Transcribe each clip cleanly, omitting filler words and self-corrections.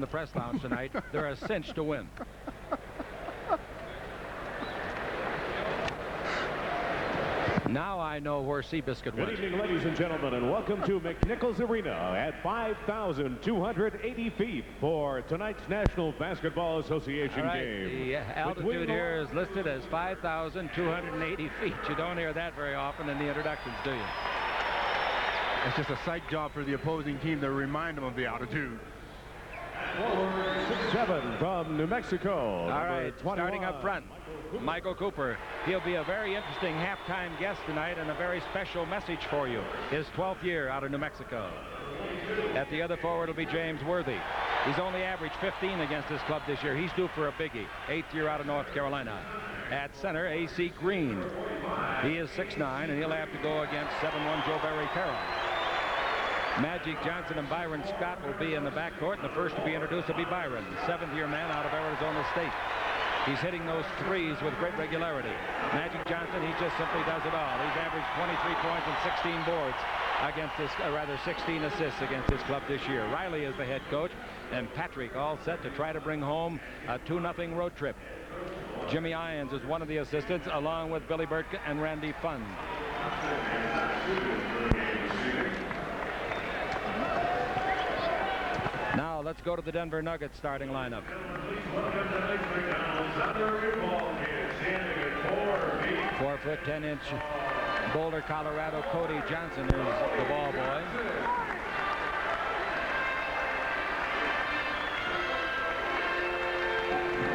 the press lounge tonight. They're a cinch to win. Now I know where Seabiscuit went. Good evening, ladies and gentlemen, and welcome to McNichols Arena at 5,280 feet for tonight's National Basketball Association game. The altitude here is listed as 5,280 feet. You don't hear that very often in the introductions, do you? It's just a psych job for the opposing team to remind them of the altitude. 6'7" from New Mexico. All right, starting up front, Michael Cooper. He'll be a very interesting halftime guest tonight and a very special message for you. His 12th year out of New Mexico. At the other forward will be James Worthy. He's only averaged 15 against his club this year. He's due for a biggie. 8th year out of North Carolina. At center, A.C. Green. He is 6'9", and he'll have to go against 7'1" Joe Barry Carroll. Magic Johnson and Byron Scott will be in the backcourt, and the first to be introduced will be Byron, 7th-year man out of Arizona State. He's hitting those threes with great regularity. Magic Johnson, he just simply does it all. He's averaged 23 points and 16 boards against his, 16 assists against his club this year. Riley is the head coach, and Patrick all set to try to bring home a 2-0 road trip. Jimmy Irons is one of the assistants, along with Billy Burt and Randy Fund. Now let's go to the Denver Nuggets starting lineup. 4', 10" Boulder, Colorado, Cody Johnson is the ball boy.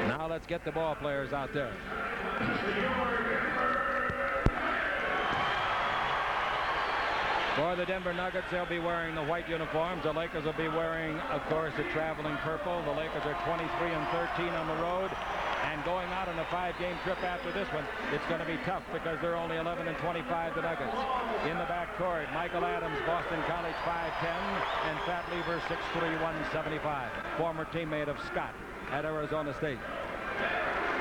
Now let's get the ball players out there. For the Denver Nuggets, they'll be wearing the white uniforms. The Lakers will be wearing, of course, the traveling purple. The Lakers are 23-13 on the road. And going out on a 5-game trip after this one, it's going to be tough because they're only 11-25, the Nuggets. In the backcourt, Michael Adams, Boston College, 5'10", and Fat Lever, 6'3", 175. Former teammate of Scott at Arizona State.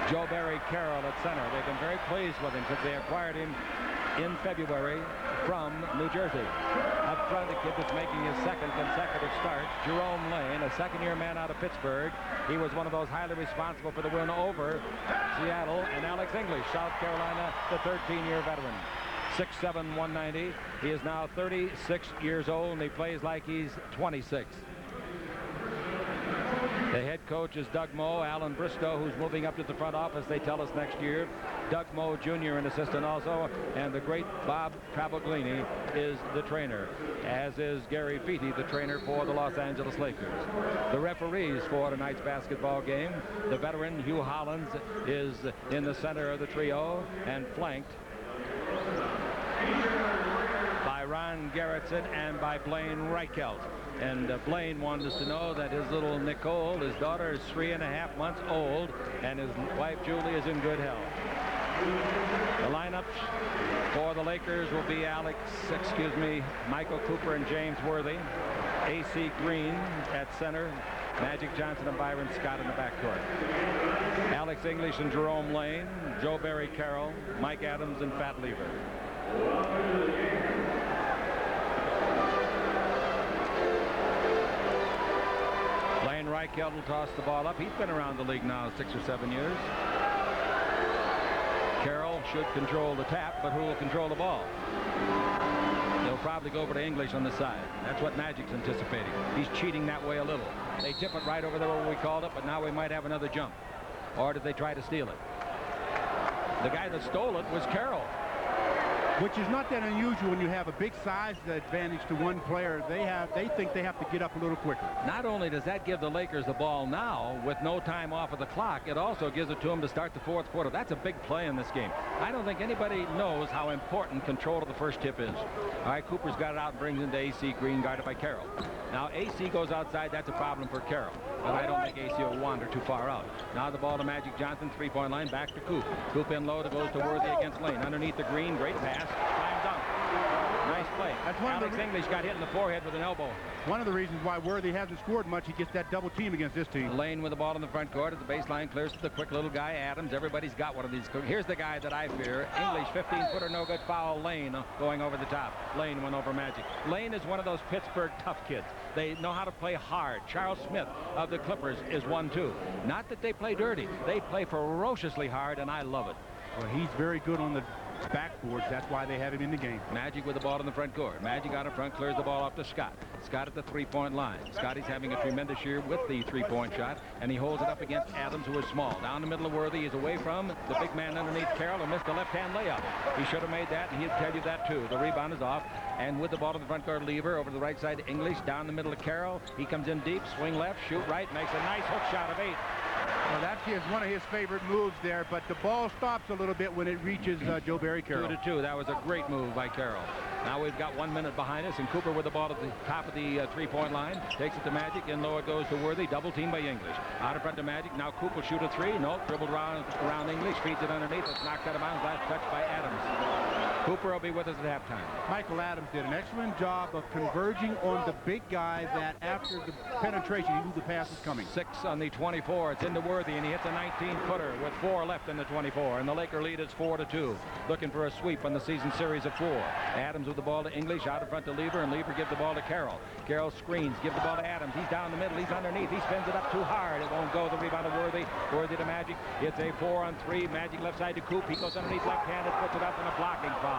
Joe Barry Carroll at center. They've been very pleased with him since they acquired him in February from New Jersey. Up front, a kid that's making his second consecutive start, Jerome Lane, a second-year man out of Pittsburgh. He was one of those highly responsible for the win over Seattle. And Alex English, South Carolina, the 13-year veteran. 6'7", 190. He is now 36 years old, and he plays like he's 26. The head coach is Doug Moe. Alan Bristow, who's moving up to the front office, they tell us, next year. Doug Moe Jr., an assistant also. And the great Bob Travaglini is the trainer, as is Gary Beatty, the trainer for the Los Angeles Lakers. The referees for tonight's basketball game, the veteran Hugh Hollins is in the center of the trio and flanked by Ron Gerritsen and by Blaine Reichelt. And Blaine wanted us to know that his little Nicole, his daughter, is 3.5 months old, and his wife Julie is in good health. The lineups for the Lakers will be Michael Cooper and James Worthy, A.C. Green at center, Magic Johnson and Byron Scott in the backcourt. Alex English and Jerome Lane, Joe Barry Carroll, Mike Adams and Fat Lever. Blaine Reichelt will toss the ball up. He's been around the league now 6 or 7 years. Carroll should control the tap, but who will control the ball? They'll probably go over to English on the side. That's what Magic's anticipating. He's cheating that way a little. They tip it right over there where we called it, but now we might have another jump. Or did they try to steal it? The guy that stole it was Carroll. Which is not that unusual when you have a big size advantage to one player. They think they have to get up a little quicker. Not only does that give the Lakers the ball now with no time off of the clock, it also gives it to them to start the fourth quarter. That's a big play in this game. I don't think anybody knows how important control of the first tip is. All right, Cooper's got it out and brings into A.C. Green, guarded by Carroll. Now A.C. goes outside. That's a problem for Carroll. But I don't think A.C. will wander too far out. Now the ball to Magic Johnson, three-point line, back to Coop. Coop in low, it goes to Worthy against Lane. Underneath the green, great pass. Slam dunk. Nice play. That's one Alex English got hit in the forehead with an elbow. One of the reasons why Worthy hasn't scored much, he gets that double team against this team. Lane with the ball in the front court at the baseline, clears to the quick little guy, Adams. Everybody's got one of these. Here's the guy that I fear. English, 15-footer, no good foul. Lane going over the top. Lane went over Magic. Lane is one of those Pittsburgh tough kids. They know how to play hard. Charles Smith of the Clippers is one, too. Not that they play dirty. They play ferociously hard, and I love it. Well, he's very good on the backboards. That's why they have him in the game. Magic with the ball in the front court. Magic out in front, clears the ball off to Scott. Scott at the three-point line. Scotty's having a tremendous year with the three-point shot, and he holds it up against Adams, who is small. Down the middle of Worthy. He's away from the big man underneath Carroll, who missed the left-hand layup. He should have made that, and he'd tell you that, too. The rebound is off, and with the ball in the front court, Lever over to the right side to English. Down the middle of Carroll. He comes in deep, swing left, shoot right, makes a nice hook shot of 8. Well, that is one of his favorite moves there, but the ball stops a little bit when it reaches Joe Barry Carroll. 2-2. That was a great move by Carroll. Now we've got 1 minute behind us, and Cooper with the ball at the top of the three-point line. Takes it to Magic. In low it goes to Worthy. Double team by English. Out in front to Magic. Now Cooper will shoot a 3. Nope. Dribbled around English. Feeds it underneath. It's knocked out of bounds. Last touch by Adams. Cooper will be with us at halftime. Michael Adams did an excellent job of converging on the big guy that after the penetration, he knew the pass was coming. 6 on the 24. It's into Worthy, and he hits a 19-footer with 4 left in the 24. And the Laker lead is 4-2. Looking for a sweep on the season series of 4. Adams with the ball to English. Out in front to Lever, and Lever gives the ball to Carroll. Carroll screens, gives the ball to Adams. He's down the middle. He's underneath. He spins it up too hard. It won't go. The rebound to Worthy. Worthy to Magic. It's a 4-on-3. Magic left side to Coop. He goes underneath left-handed, puts it up, and a blocking foul.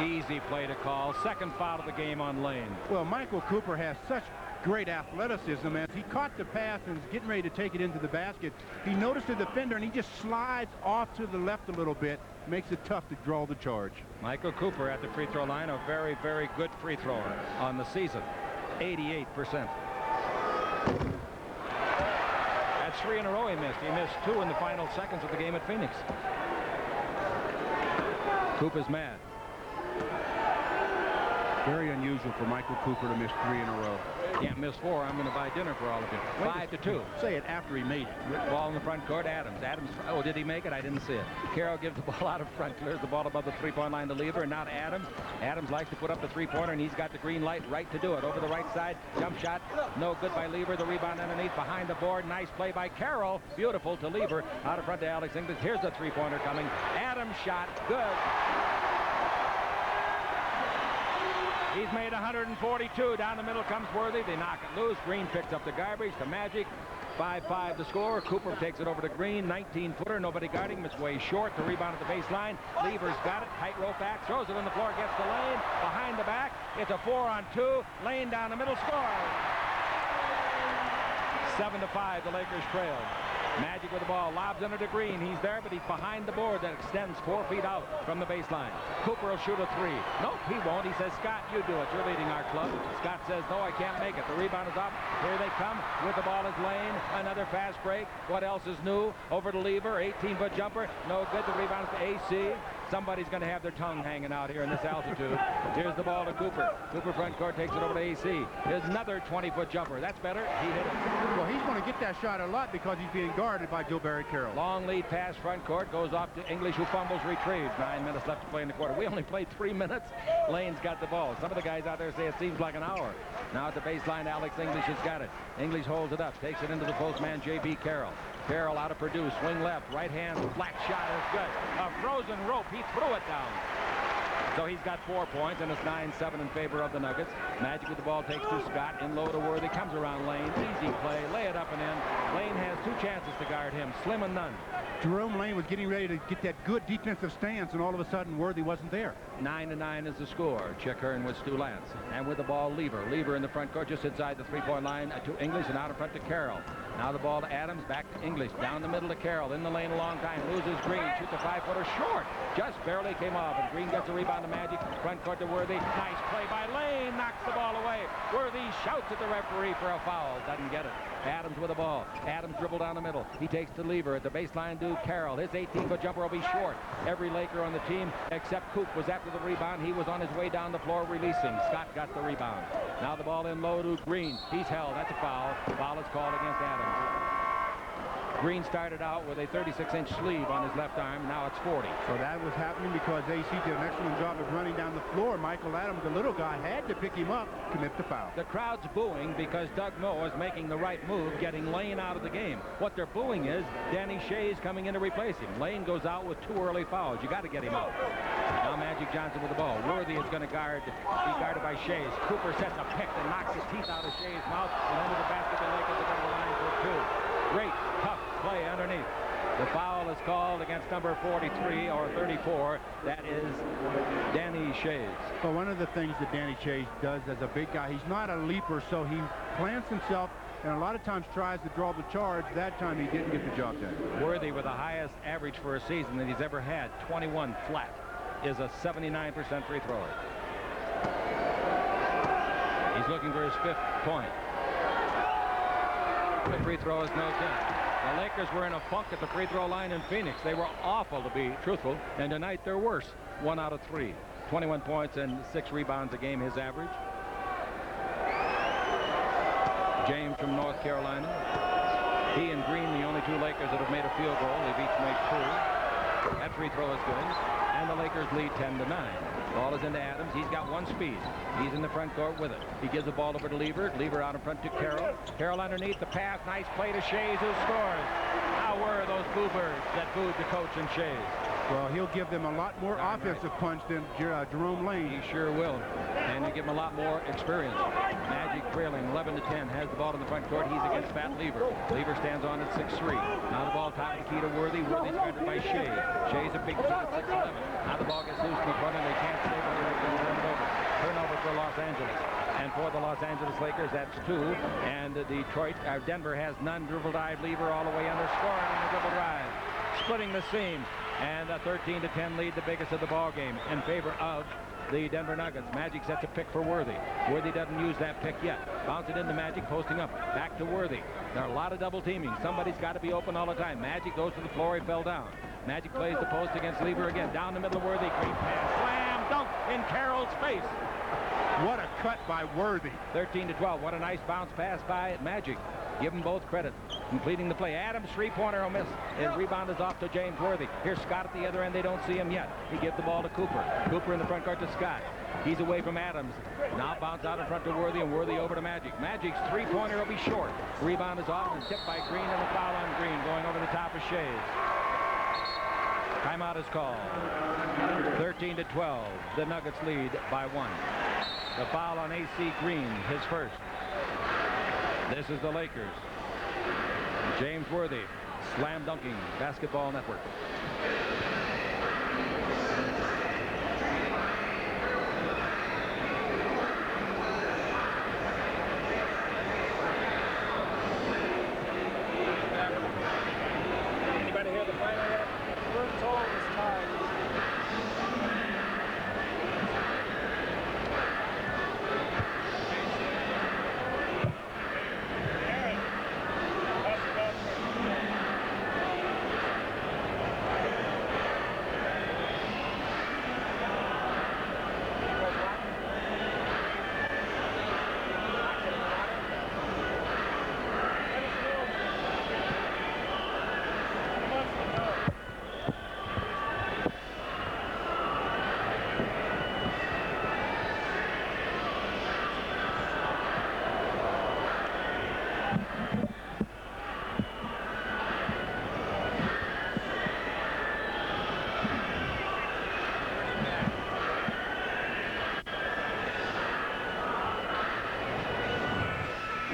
Easy play to call. Second foul of the game on Lane. Well, Michael Cooper has such great athleticism. As he caught the pass and is getting ready to take it into the basket, he noticed the defender, and he just slides off to the left a little bit. Makes it tough to draw the charge. Michael Cooper at the free throw line, a very, very good free thrower on the season. 88%. That's 3 in a row he missed. He missed 2 in the final seconds of the game at Phoenix. Cooper's mad. Very unusual for Michael Cooper to miss 3 in a row. Can't miss 4. I'm going to buy dinner for all of you. 5-2. Say it after he made it. Ball in the front court. Adams. Oh, did he make it? I didn't see it. Carroll gives the ball out of front, clears the ball above the three-point line to Lever, and now to Adams. Adams likes to put up the three-pointer, and he's got the green light right to do it. Over the right side, jump shot, no good by Lever. The rebound underneath, behind the board. Nice play by Carroll. Beautiful to Lever. Out in front to Alex English. Here's the three-pointer coming. Adams shot. Good. He's made 142. Down the middle comes Worthy. They knock it loose. Green picks up the garbage to Magic. 5-5 the score. Cooper takes it over to Green. 19-footer. Nobody guarding him. It's way short. The rebound at the baseline. Lever's got it. Tight rope back. Throws it on the floor. Gets to Lane. Behind the back. It's a 4-on-2. Lane down the middle. Scores. 7-5. The Lakers trail. Magic with the ball, lobs under to Green. He's there, but he's behind the board that extends 4 feet out from the baseline. Cooper will shoot a 3. Nope, he won't. He says, Scott, you do it. You're leading our club. Scott says, no, I can't make it. The rebound is up. Here they come. With the ball is Lane. Another fast break. What else is new? Over to Lever. 18-foot jumper. No good. The rebound is to AC. Somebody's going to have their tongue hanging out here in this altitude. Here's the ball to Cooper. Cooper front court takes it over to AC. Here's another 20-foot jumper. That's better. He hit it. Well, he's going to get that shot a lot because he's being guarded by Joe Barry Carroll. Long lead pass front court goes off to English, who fumbles, retrieves. 9 minutes left to play in the quarter. We only played 3 minutes. Lane's got the ball. Some of the guys out there say it seems like an hour. Now at the baseline, Alex English has got it. English holds it up, takes it into the postman, J.B. Carroll. Carroll out of Purdue, swing left, right hand, flat shot is good. A frozen rope, he threw it down. So he's got 4 points, and it's 9-7 in favor of the Nuggets. Magic with the ball takes to Scott, in low to Worthy, comes around Lane, easy play, lay it up and in. Lane has 2 chances to guard him, slim and none. Jerome Lane was getting ready to get that good defensive stance, and all of a sudden Worthy wasn't there. 9-9 is the score. Chick Hearn with Stu Lance. And with the ball, Lever. Lever in the front court, just inside the three-point line to English, and out in front to Carroll. Now the ball to Adams, back to English, down the middle to Carroll, in the lane a long time, loses Green, shoots a 5-footer short, just barely came off, and Green gets a rebound to Magic, front court to Worthy, nice play by Lane, knocks the ball away. Worthy shouts at the referee for a foul, doesn't get it. Adams with the ball. Adams dribble down the middle. He takes the Lever at the baseline to Carroll. His 18-foot jumper will be short. Every Laker on the team except Coop was after the rebound. He was on his way down the floor releasing. Scott got the rebound. Now the ball in low to Green. He's held. That's a foul. The foul is called against Adams. Green started out with a 36-inch sleeve on his left arm. Now it's 40. So that was happening because AC did an excellent job of running down the floor. Michael Adams, the little guy, had to pick him up, commit the foul. The crowd's booing because Doug Moe is making the right move, getting Lane out of the game. What they're booing is Danny Schayes coming in to replace him. Lane goes out with 2 early fouls. You got to get him out. Now Magic Johnson with the ball. Worthy is going to be guarded by Schayes. Cooper sets a pick and knocks his teeth out of Schayes' mouth, and under the basket the Lakers are going to line for 2. Great, tough play underneath. The foul is called against number 43 or 34. That is Danny Schayes. Well, one of the things that Danny Schayes does as a big guy, he's not a leaper, so he plants himself and a lot of times tries to draw the charge. That time he didn't get the job done. Worthy, with the highest average for a season that he's ever had, 21 flat, is a 79% free thrower. He's looking for his 5th point. The free throw is no good. The Lakers were in a funk at the free throw line in Phoenix. They were awful, to be truthful, and tonight they're worse. 1 out of 3. 21 points and 6 rebounds a game, his average. James from North Carolina. He and Green, the only 2 Lakers that have made a field goal. They've each made 2. That free throw is good. And the Lakers lead 10-9. Ball is into Adams. He's got 1 speed. He's in the front court with it. He gives the ball over to Lever. Lever out in front to Carroll. Carroll underneath the pass. Nice play to Schayes, who scores. How were those boo birds that booed the coach and Schayes? Well, he'll give them a lot more offensive punch than Jerome Lane. He sure will. And he'll give him a lot more experience. Magic trailing 11-10. Has the ball in the front court. He's against Fat Lever. Lever stands on at 6'3". Now the ball top of the key to Worthy. Worthy's guarded by Schayes. Schayes a big shot, 6'11". Now the ball gets loose in the front and they can't stay when they turn it over. Turnover for Los Angeles. And for the Los Angeles Lakers, that's 2. And Denver has none. Dribble dive, Lever all the way under, scoring on the dribble drive. Splitting the seam. And a 13-10 lead, the biggest of the ball game, in favor of the Denver Nuggets. Magic sets a pick for Worthy. Worthy doesn't use that pick yet. Bounce it into Magic, posting up. Back to Worthy. There are a lot of double teaming. Somebody's got to be open all the time. Magic goes to the floor. He fell down. Magic plays the post against Lever again. Down the middle of Worthy. Great pass. Slam dunk in Carroll's face. What a cut by Worthy. 13-12. What a nice bounce pass by Magic. Give them both credit. Completing the play. Adams, 3-pointer will miss. His rebound is off to James Worthy. Here's Scott at the other end. They don't see him yet. He gives the ball to Cooper. Cooper in the front court to Scott. He's away from Adams. Now bounce out in front to Worthy, and Worthy over to Magic. Magic's 3-pointer will be short. Rebound is off and tipped by Green, and a foul on Green going over the top of Schayes. Timeout is called. 13-12. The Nuggets lead by 1. The foul on AC Green, his first. This is the Lakers. James Worthy, Slam Dunking Basketball Network. Anybody hear the final yet? We're told it's tied.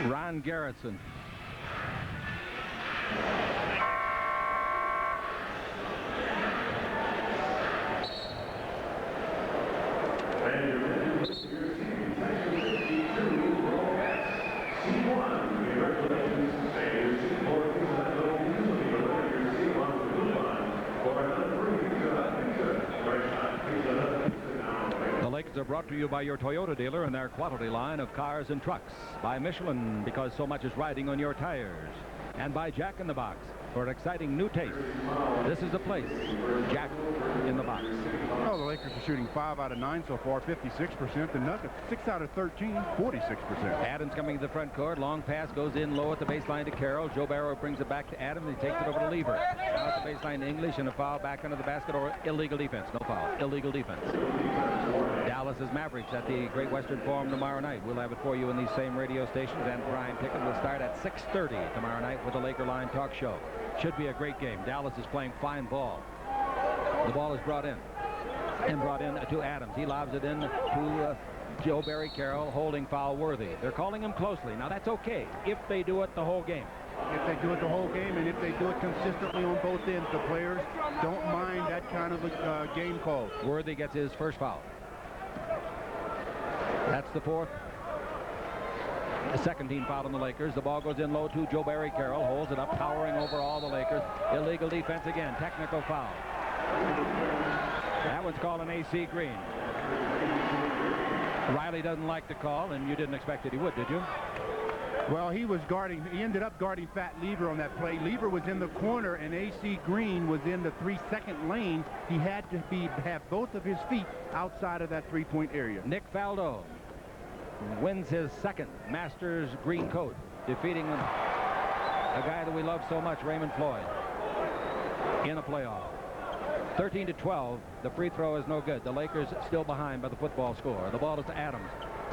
Ron Garrettson. Are brought to you by your Toyota dealer and their quality line of cars and trucks. By Michelin, because so much is riding on your tires. And by Jack in the Box. for an exciting new taste. This is the place. Jack in the box. Oh, the Lakers are shooting 5 out of 9 so far, 56%. The Nuggets, 6 out of 13, 46%. Adams coming to the front court. Long pass goes in low at the baseline to Carroll. Joe Barrow brings it back to Adams. He takes it over to Lever. Now at the baseline to English, and a foul back under the basket, or illegal defense. No foul. Illegal defense. Dallas's Mavericks at the Great Western Forum tomorrow night. We'll have it for you in these same radio stations, and Prime Ticket will start at 6:30 tomorrow night with the Laker Line talk show. Should be a great game. Dallas is playing fine ball. The ball is brought in to Adams. He lobs it in to Joe Barry Carroll, holding foul worthy. They're calling him closely. Now that's okay if they do it the whole game. If they do it the whole game, and if they do it consistently on both ends, the players don't mind that kind of a game call. Worthy gets his first foul. That's the fourth. The second team foul on the Lakers. The ball goes in low to Joe Barry Carroll. Holds it up, towering over all the Lakers. Illegal defense again. Technical foul. That one's called an AC Green. Riley doesn't like the call, and you didn't expect that he would, did you? Well, he ended up guarding Fat Lever on that play. Lever was in the corner, and AC Green was in the 3-second lane. He had to have both of his feet outside of that three-point area. Nick Faldo wins his second Masters green coat, defeating a guy that we love so much, Raymond Floyd, in a playoff. 13-12. The free throw is no good. The Lakers still behind by the football score. The ball is to Adams.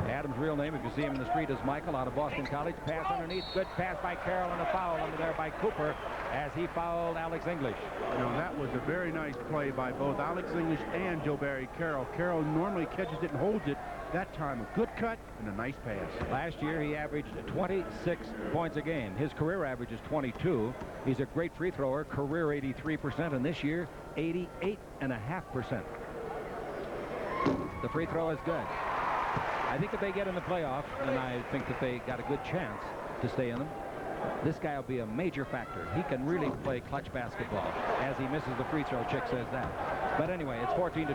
Adams' real name, if you see him in the street, is Michael, out of Boston College. Pass underneath. Good pass by Carroll, and a foul under there by Cooper as he fouled Alex English. Now, that was a very nice play by both Alex English and Joe Barry Carroll. Carroll normally catches it and holds it. That time, a good cut and a nice pass. Last year, he averaged 26 points a game. His career average is 22. He's a great free thrower, career 83%, and this year, 88.5%. The free throw is good. I think if they get in the playoffs, and I think that they got a good chance to stay in them, this guy will be a major factor. He can really play clutch basketball. As he misses the free throw, Chick says that. But anyway, it's 14-12.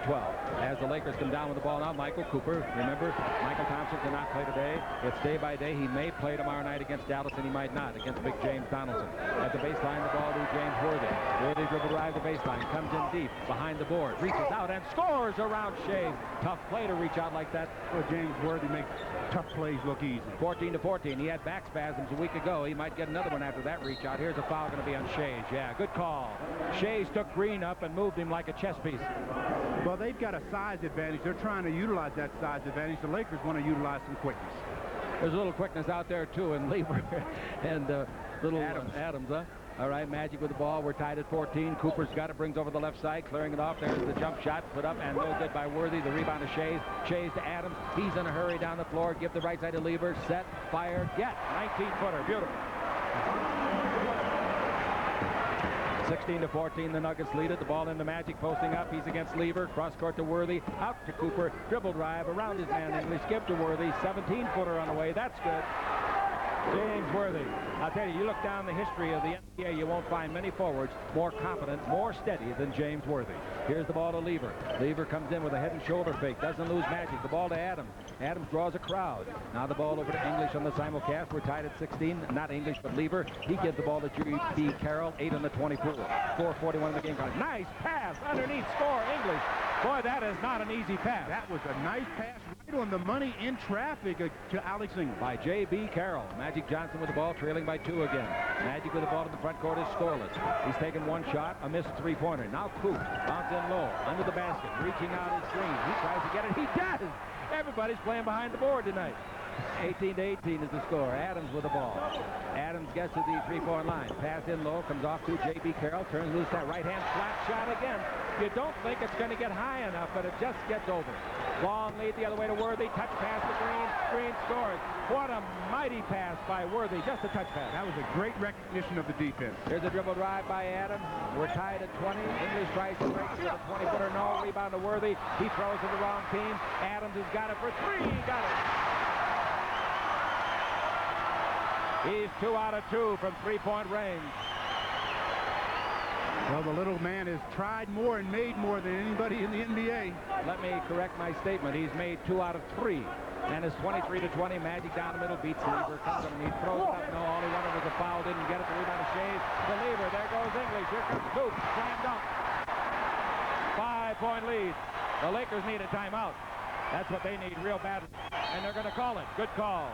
As the Lakers come down with the ball now, Michael Cooper, remember, Michael Thompson cannot play today. It's day by day. He may play tomorrow night against Dallas, and he might not against big James Donaldson. At the baseline, the ball to James Worthy. Worthy dribble drive the baseline, comes in deep, behind the board, reaches out and scores around Schayes. Tough play to reach out like that. Well, James Worthy makes tough plays look easy. 14-14. He had back spasms a week ago. He might get another one after that reach out. Here's a foul going to be on Schayes. Yeah, good call. Schayes took Green up and moved him like a chess piece. Well, they've got a size advantage. They're trying to utilize that size advantage. The Lakers want to utilize some quickness. There's a little quickness out there, too, in Lever and little Adams, huh? All right, Magic with the ball. We're tied at 14. Cooper's got it, brings over the left side, clearing it off. There's the jump shot, put up, and no good by Worthy. The rebound to Schayes. Schayes to Adams. He's in a hurry down the floor. Give the right side to Lever. Set, fire, get. 19-footer. Beautiful. 16-14, the Nuggets lead it. The ball into Magic, posting up. He's against Lever. Cross court to Worthy. Out to Cooper. Dribble drive around his man English. Give to Worthy. 17-footer on the way. That's good. James Worthy. I'll tell you, you look down the history of the NBA, you won't find many forwards more confident, more steady than James Worthy. Here's the ball to Lever. Lever comes in with a head and shoulder fake. Doesn't lose Magic. The ball to Adams. Adams draws a crowd. Now the ball over to English on the simulcast. We're tied at 16. Not English, but Lever. He gives the ball to J.B. Carroll. 8 on the 24. 4:41 in the game. Nice pass. Underneath. Score. English. Boy, that is not an easy pass. That was a nice pass right on the money in traffic to Alex English. By J.B. Carroll. Magic Johnson with the ball, trailing by 2 again. Magic with the ball in the front court is scoreless. He's taken one shot, a missed three-pointer. Now Coop bounce in low, under the basket, reaching out his screen. He tries to get it. He does! Everybody's playing behind the board tonight. 18-18 is the score. Adams with the ball. Adams gets to the three-point line. Pass in low, comes off to J.B. Carroll, turns loose that right-hand flat shot again. You don't think it's going to get high enough, but it just gets over. Long lead the other way to Worthy. Touch pass to Green. Green scores. What a mighty pass by Worthy. Just a touch pass. That was a great recognition of the defense. There's a dribble drive by Adams. We're tied at 20. English tries to break with a 20-footer. No. Rebound to Worthy. He throws to the wrong team. Adams has got it for 3. He got it. He's 2 out of 2 from three-point range. Well, the little man has tried more and made more than anybody in the NBA. Let me correct my statement. He's made 2 out of 3. And it's 23-20. Magic down the middle, beats Lever, comes underneath, throws it up. No, all he wanted was a foul. Didn't get it. The rebound to Schayes, the lever. There goes English. Here comes Booth. Slam dunk. 5-point lead. The Lakers need a timeout. That's what they need real bad. And they're going to call it. Good call.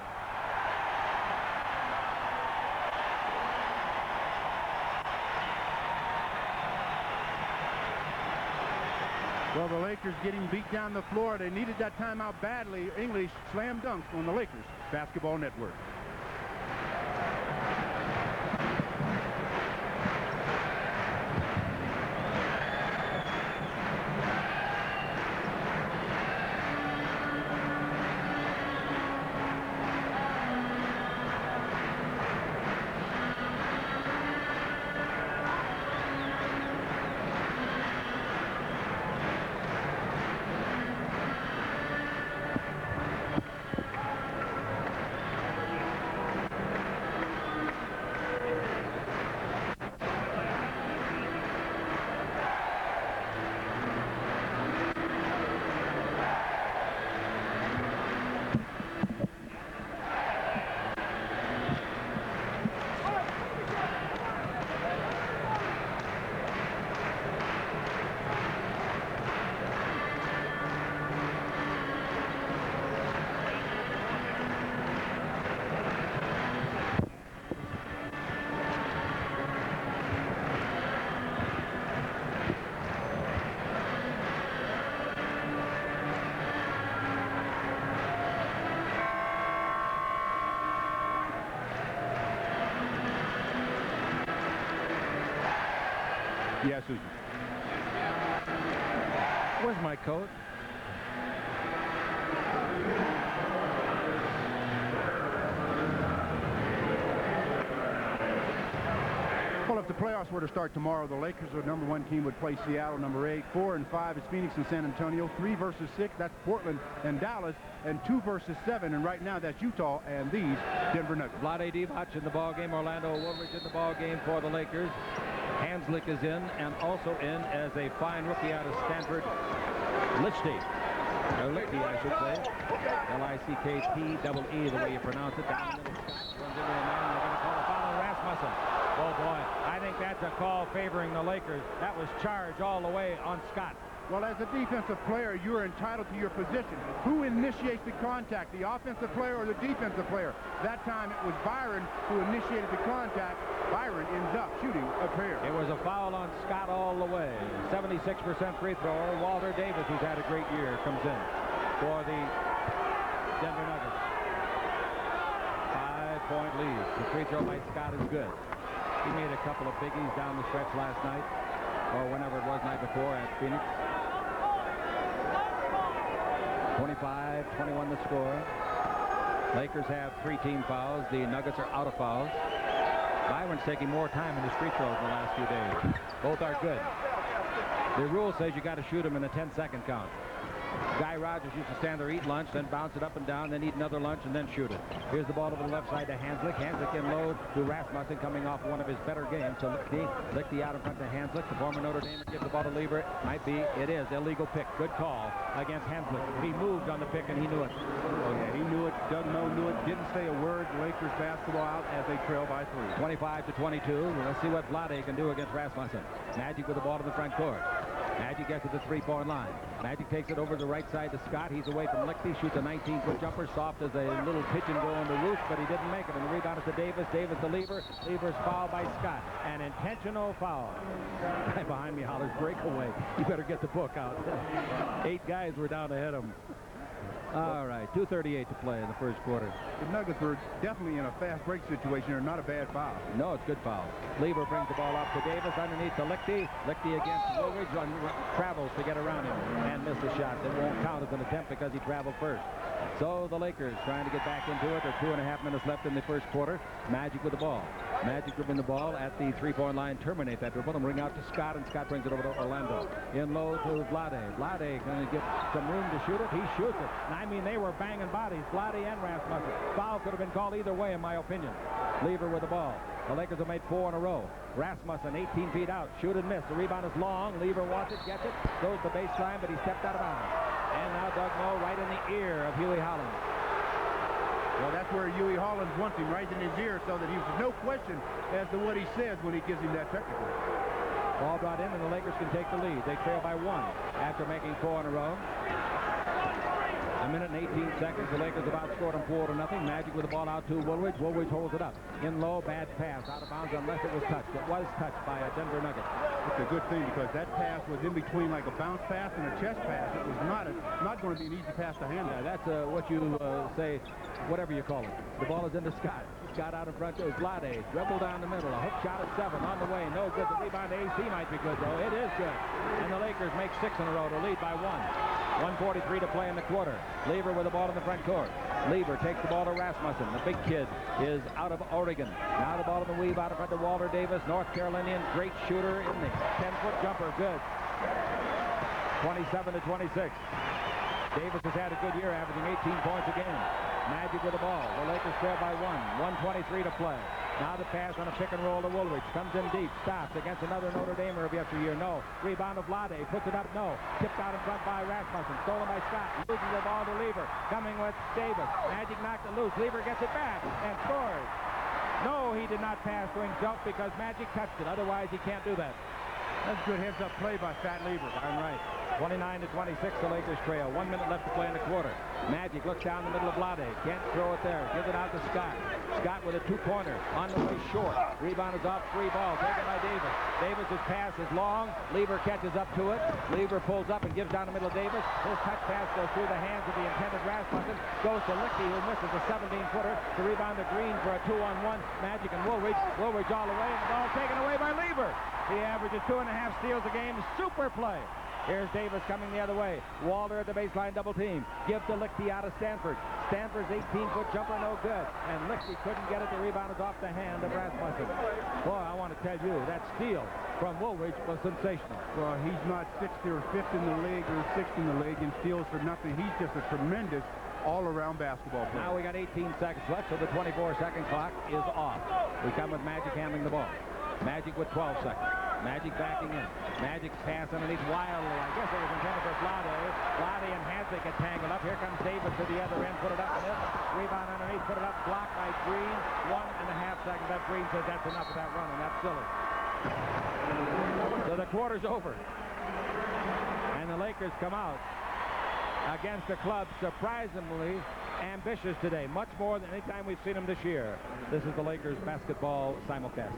Well, the Lakers getting beat down the floor. They needed that timeout badly. English slam dunks on the Lakers Basketball Network. Yes, Susan. Where's my coat? Well, if the playoffs were to start tomorrow, the Lakers, the #1 team, would play Seattle, #8. 4 and 5 is Phoenix and San Antonio. 3 versus 6, that's Portland and Dallas. And 2 versus 7, and right now that's Utah and these Denver Nuggets. Vlade Divac in the ball game. Orlando Woolridge in the ball game for the Lakers. Hanzlik is in, and also in as a fine rookie out of Stanford, Lichti. Lichti, I should say. L-I-C-K-T-E-E, the way you pronounce it. Down the middle, Scott runs into a man. They're going to call a foul on Rasmussen. Oh, boy. I think that's a call favoring the Lakers. That was charge all the way on Scott. Well, as a defensive player, you're entitled to your position. Who initiates the contact, the offensive player or the defensive player? That time it was Byron who initiated the contact. Byron ends up shooting a pair. It was a foul on Scott all the way. 76% free thrower. Walter Davis, who's had a great year, comes in for the Denver Nuggets. 5-point lead. The free throw by Scott is good. He made a couple of biggies down the stretch last night, or whenever it was, night before at Phoenix. 25-21 the score. Lakers have 3 team fouls. The Nuggets are out of fouls. Byron's taking more time in his free throws in the last few days. Both are good. The rule says you got to shoot them in a 10-second count. Guy Rogers used to stand there, eat lunch, then bounce it up and down, then eat another lunch, and then shoot it. Here's the ball over the left side to Hanzlik. Hanzlik in low to Rasmussen, coming off one of his better games to Lichti. Lichti out in front to Hanzlik. The former Notre Dame gives the ball to Lever. Might be. It is. Illegal pick. Good call against Hanzlik. He moved on the pick, and he knew it. Oh, yeah, he knew it. Doug Moe knew it. Didn't say a word. Lakers basketball out as they trail by 3. 25-22. Let's see what Vlade can do against Rasmussen. Magic with the ball to the front court. Magic gets to the 3-point line. Magic takes it over the right side to Scott. He's away from Lichti. Shoots a 19-foot jumper. Soft as a little pitch and go on the roof, but he didn't make it. And the rebound is to Davis. Davis to Lever. Lever's fouled by Scott. An intentional foul. Guy behind me hollers, breakaway. You better get the book out. 8 guys were down ahead of him. All right, 2:38 to play in the first quarter. The Nuggets were definitely in a fast break situation. They're not a bad foul. No, it's good foul. Lever brings the ball up to Davis underneath to Lichti. Lichti against Woolridge, travels to get around him and missed the shot. That won't count as an attempt because he traveled first. So the Lakers trying to get back into it. There are 2.5 minutes left in the first quarter. Magic with the ball. Magic dribbling the ball at the 3-point line. Terminate that dribble and bring out to Scott, and Scott brings it over to Orlando. In low to Vlade. Vlade going to get some room to shoot it. He shoots it. And I mean, they were banging bodies. Vlade and Rasmussen. Foul could have been called either way, in my opinion. Lever with the ball. The Lakers have made 4 in a row. Rasmussen, 18 feet out. Shoot and miss. The rebound is long. Lever wants it, gets it. Goes to baseline, but he stepped out of bounds. And now Doug Moe right in the ear of Huey Hollins. Well, that's where Huey Hollins wants him, right in his ear, so that there's no question as to what he says when he gives him that technical. Ball brought in, and the Lakers can take the lead. They trail by 1 after making 4 in a row. A minute and 18 seconds. The Lakers have outscored them 4-0. Magic with the ball out to Woolridge. Woolridge holds it up. In low, bad pass. Out of bounds unless it was touched. It was touched by a Denver Nugget. It's a good thing because that pass was in between like a bounce pass and a chest pass. It was not going to be an easy pass to handle. Yeah, that's what you say, whatever you call it. The ball is into Scott. Scott out in front goes Vlade. Dribble down the middle. A hook shot at 7 on the way. No good. The rebound to AC might be good, though. It is good. And the Lakers make 6 in a row to lead by 1. 1:43 to play in the quarter. Lever with the ball in the front court. Lever takes the ball to Rasmussen. The big kid is out of Oregon. Now the ball in the weave out in front to Walter Davis. North Carolinian, great shooter in the 10-foot jumper. Good. 27 to 26. Davis has had a good year, averaging 18 points a game. Magic with the ball. The Lakers trail by 1. 1:23 to play. Now the pass on a pick and roll to Woolridge. Comes in deep. Stops against another Notre Damer of yesteryear. No. Rebound to Vlade. Puts it up. No. Tipped out in front by Rasmussen. Stolen by Scott. Loses the ball to Lever. Coming with Davis. Magic knocked it loose. Lever gets it back and scores. No, he did not pass to himself because Magic touched it. Otherwise, he can't do that. That's good heads-up play by Fat Lever. I'm right. 29 to 26, the Lakers trail. 1 minute left to play in the quarter. Magic looks down the middle of Vlade. Can't throw it there. Gives it out to Scott. Scott with a 2-pointer. On the way short. Rebound is off. 3 ball. Taken by Davis. Davis's pass is long. Lever catches up to it. Lever pulls up and gives down the middle of Davis. His touch pass goes through the hands of the intended Rasmussen. Goes to Lichti, who misses a 17-footer. To rebound to Green for a 2-on-1. Magic and Woolridge. Woolridge all the way. And the ball taken away by Lever. He averages 2.5 steals a game. Super play. Here's Davis coming the other way. Walter at the baseline double team. Give to Lichti out of Stanford. Stanford's 18-foot jumper no good. And Lichti couldn't get it. The rebound is off the hand of Rasmussen. Boy, I want to tell you, that steal from Woolridge was sensational. Well, he's not 6th or 5th in the league or 6th in the league and steals for nothing. He's just a tremendous all-around basketball player. Now we got 18 seconds left, so the 24-second clock is off. We come with Magic handling the ball. Magic with 12 seconds. Magic backing in. Magic's pass underneath wildly. I guess it was intended for Vlade. Vlade and Hanzlik get tangled up. Here comes Davis to the other end. Put it up and in. Rebound underneath. Put it up. Blocked by Green. 1.5 seconds. That Green says that's enough of that running. That's silly. So the quarter's over. And the Lakers come out against a club surprisingly ambitious today. Much more than any time we've seen them this year. This is the Lakers basketball simulcast.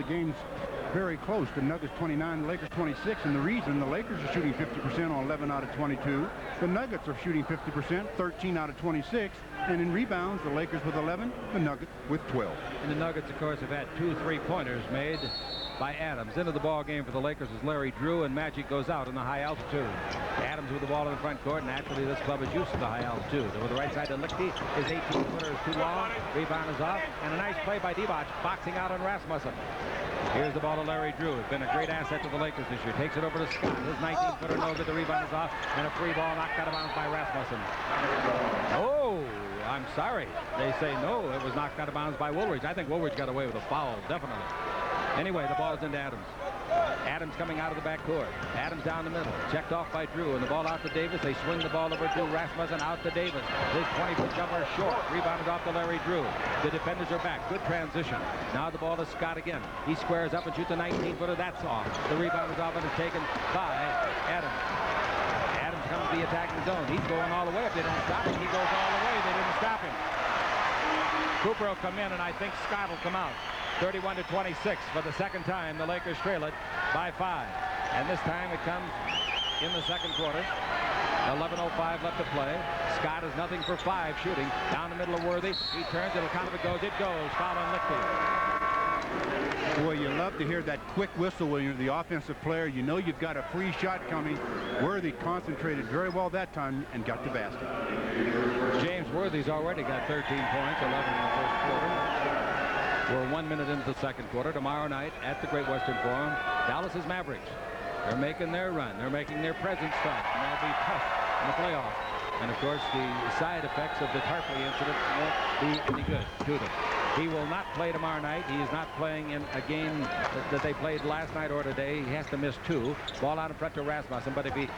Game's very close. The Nuggets 29, the Lakers 26, and the reason the Lakers are shooting 50% on 11 out of 22. The Nuggets are shooting 50%, 13 out of 26, and in rebounds, the Lakers with 11, the Nuggets with 12. And the Nuggets, of course, have had 2 3-pointers made by Adams. Into the ball game for the Lakers is Larry Drew, and Magic goes out in the high altitude. Adams with the ball in the front court. Naturally, this club is used to the high altitude. With the right side to Lichti. His 18-footer is too long. Rebound is off, and a nice play by Divac, boxing out on Rasmussen. Here's the ball to Larry Drew. It's been a great asset to the Lakers this year. Takes it over to Scott. His 19-footer no good. The rebound is off, and a free ball knocked out of bounds by Rasmussen. Oh, I'm sorry. They say no. It was knocked out of bounds by Woolridge. I think Woolridge got away with a foul, definitely. Anyway, the ball is into Adams. Adams coming out of the back court. Adams down the middle. Checked off by Drew. And the ball out to Davis. They swing the ball over to Rasmussen. Out to Davis. His 20-foot jumper short. Rebounded off to Larry Drew. The defenders are back. Good transition. Now the ball to Scott again. He squares up and shoots a 19-footer. That's off. The rebound is off and is taken by Adams. Adams comes to the attacking zone. He's going all the way. If they don't stop him, he goes all the way. They didn't stop him. Cooper will come in, and I think Scott will come out. 31-26 for the second time. The Lakers trail it by 5. And this time it comes in the second quarter. 11:05 left to play. Scott is nothing for 5 shooting. Down the middle of Worthy. He turns. It'll count if it goes. It goes. Foul on Lichti. Well, you love to hear that quick whistle when you're the offensive player. You know you've got a free shot coming. Worthy concentrated very well that time and got the basket. James Worthy's already got 13 points, 11 in the first quarter. We're 1 minute into the second quarter. Tomorrow night at the Great Western Forum, Dallas's Mavericks. They're making their run. They're making their presence felt, and they'll be tough in the playoffs. And of course, the side effects of the Tarpley incident won't be any good to them. He will not play tomorrow night. He is not playing in a game that they played last night or today. He has to miss 2. Ball out in front to Rasmussen. But if he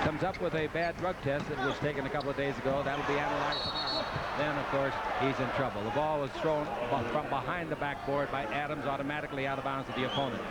comes up with a bad drug test that was taken a couple of days ago, that'll be analyzed tomorrow. Then, of course, he's in trouble. The ball was thrown from behind the backboard by Adams, automatically out of bounds to the opponent.